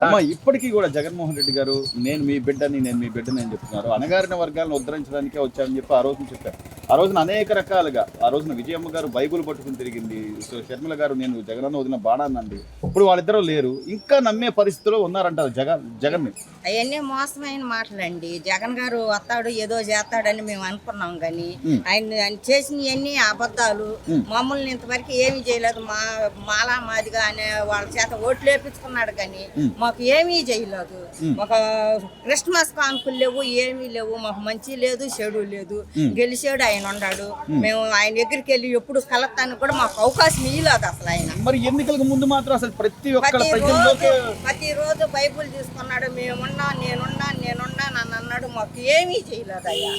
అమ్మ ఇప్పటికీ కూడా జగన్మోహన్ రెడ్డి గారు నేను మీ బిడ్డని అని చెప్తున్నారు. అణగారిన వర్గాలను ఉద్ధరించడానికే వచ్చారని చెప్పి ఆ రోజున చెప్పారు. ఆ రోజున అనేక రకాలుగా ఆ రోజున విజయమ్మ గారు బైబుల్ పట్టుకుని తిరిగింది. షర్మిల గారు నేను జగనన్న వదిలిన బాణానండి. ఇప్పుడు వాళ్ళిద్దరూ లేరు, ఇంకా నమ్మే పరిస్థితిలో ఉన్నారంటారు జగన్ని. అవన్నీ మోసమైన మాటలండి. జగన్ గారు వస్తాడు ఏదో చేస్తాడని మేము అనుకున్నాం, కానీ ఆయన చేసినవన్నీ అబద్ధాలు. మమ్మల్ని ఇంతవరకు ఏమీ చేయలేదు. మాలా మాదిగా అనే వాళ్ళ చేత ఓట్లు వేపించుకున్నాడు, కానీ మాకు ఏమీ చేయలేదు. ఒక క్రిస్మస్ కానుకలు లేవు, ఏమీ లేవు. మాకు మంచి లేదు, చెడు లేదు. గెలిచాడు ఆయన ఉన్నాడు. మేము ఆయన దగ్గరికి వెళ్ళి ఎప్పుడు కలతానికి కూడా మాకు అవకాశం ఇవ్వలేదు అసలు ఆయన. మరి ఎన్నికలకు ముందు మాత్రం అసలు ప్రతిరోజు బైబుల్ తీసుకున్నాడు. మేమున్నా నేనున్నా అని అన్నాడు. మాకు ఏమీ చేయలేదు అయ్యా.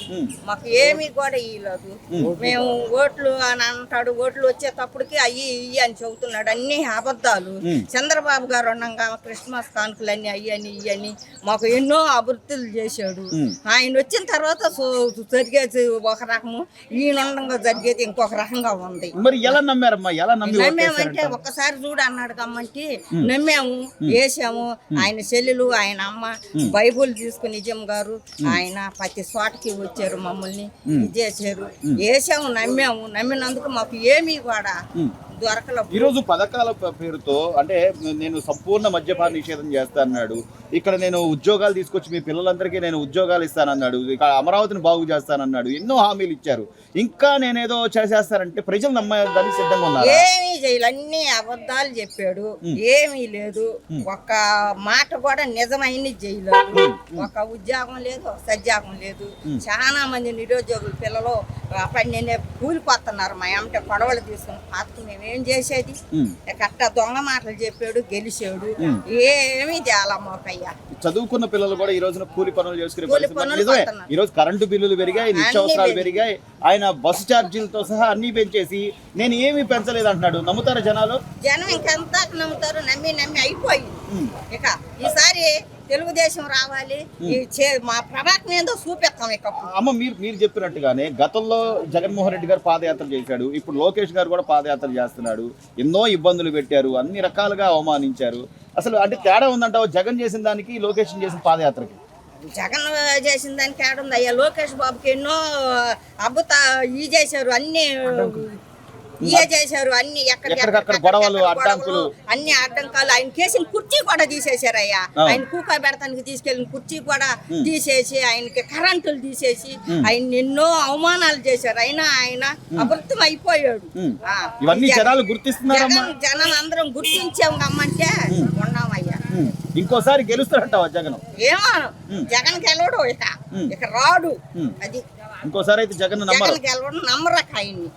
మాకు ఏమీ కూడా ఇవ్వలేదు. మేము ఓట్లు అని అంటాడు. ఓట్లు వచ్చేటప్పటికి అయ్యి ఇయ్యి అని చెబుతున్నాడు. అన్ని అబద్ధాలు. చంద్రబాబు గారు ఉండగా క్రిస్మస్ కానుకలన్నీ అయ్యని ఇయ్యని మాకు ఎన్నో అభివృద్ధులు చేశాడు. ఆయన వచ్చిన తర్వాత జరిగేది ఒక రకము, ఈయన ఉండగా జరిగేది ఇంకొక రకంగా ఉంది. మరి ఎలా నమ్మారమ్మా? ఎలా నమ్మామంటే ఒక్కసారి చూడు అన్నాడు కమ్మంటే నమ్మాము, వేసాము. ఆయన చెల్లెలు ఆయన అమ్మ బైబుల్ తీసుకుని నిజం గారు ఆయన ప్రతి చోటకి వచ్చారు, మమ్మల్ని చేశారు, వేసాము, నమ్మాము. నమ్మినందుకు మాకు ఏమీ కూడా ఈ రోజు పథకాల పేరుతో అంటే నేను సంపూర్ణ మద్యపాన నిషేధం చేస్తా అన్నాడు. ఇక్కడ నేను ఉద్యోగాలు తీసుకొచ్చి మీ పిల్లలందరికీ నేను ఉద్యోగాలు ఇస్తానన్నాడు. ఇక్కడ అమరావతిని బాగు చేస్తానన్నాడు. ఎన్నో హామీలు ఇచ్చారు. ఇంకా నేనేదో చేసేస్తానంటే ప్రజలు నమ్మడానికి సిద్ధంగా ఉన్నారు. ఏమీ చేయాలి, అన్ని అబద్ధాలు చెప్పాడు. ఏమీ లేదు, ఒక్క మాట కూడా నిజమైంది చేయలేదు. ఒక ఉద్యోగం లేదు, ఒక సద్యోగం లేదు. చాలా మంది నిరుద్యోగుల పిల్లలు నేనే కూలిపోతున్నారు. మా అమ్మట గొడవలు తీసుకుని పాతకు మేమేం చేసేది? కట్ట దొంగ మాటలు చెప్పాడు, గెలిచాడు. ఏమీ తేలమ్మోకయ్యా. చదువుకున్న పిల్లలు కూడా ఈ రోజున కూలి పనులు చేసుకునే ఈ రోజు కరెంటు బిల్లులు పెరిగాయి, నిత్యావసరాలు పెరిగాయి. ఆయన బస్సు ఛార్జీలతో సహా అన్ని పెంచేసి నేను ఏమీ పెంచలేదు అంటున్నాడు. నమ్ముతారా జనాలు? జనం ఇంకెంత నమ్ముతారు? నమ్మి అయిపోయింది. ఇక ఈసారి తెలుగుదేశం రావాలి, మా ప్రభాకం ఏందో చూపిస్తాం. ఇక అమ్మ మీరు చెప్పినట్టుగానే గతంలో జగన్మోహన్ రెడ్డి గారు పాదయాత్ర చేశాడు. ఇప్పుడు లోకేష్ గారు కూడా పాదయాత్ర చేస్తున్నాడు. ఎన్నో ఇబ్బందులు పెట్టారు, అన్ని రకాలుగా అవమానించారు. అసలు అంటే తేడా ఉందంటావు జగన్ చేసిన దానికి లోకేష్ చేసిన పాదయాత్రకి? జగన్ చేసిన దానికి తేడా ఉంది అయ్యా. లోకేష్ బాబుకి ఎన్నో చేశారు, అన్ని చేశారు. అన్ని ఎక్కడికక్కడ గొడవలు, అడ్డంకులు, అన్ని అడ్డంకాలు. ఆయన కేసిన కుర్చీ కూడా తీసేశారు అయ్యా. ఆయన కూకా పెడతానికి తీసుకెళ్ళిన కుర్చీ కూడా తీసేసి, ఆయనకి కరెంటులు తీసేసి, ఆయన ఎన్నో అవమానాలు చేశారు. అయినా ఆయన అభివృద్ధి అయిపోయాడు. జనం అందరం గుర్తించాము అమ్మంటే ఉన్నామయ్యా. ఇంకోసారి గెలుస్తాడంటావా జగన్? ఏమో జగన్ గెలవడు, ఇక రాడు. అది ఇంకోసారి అయితే జగన్ గెలవడం నమ్మరక ఆయన్ని.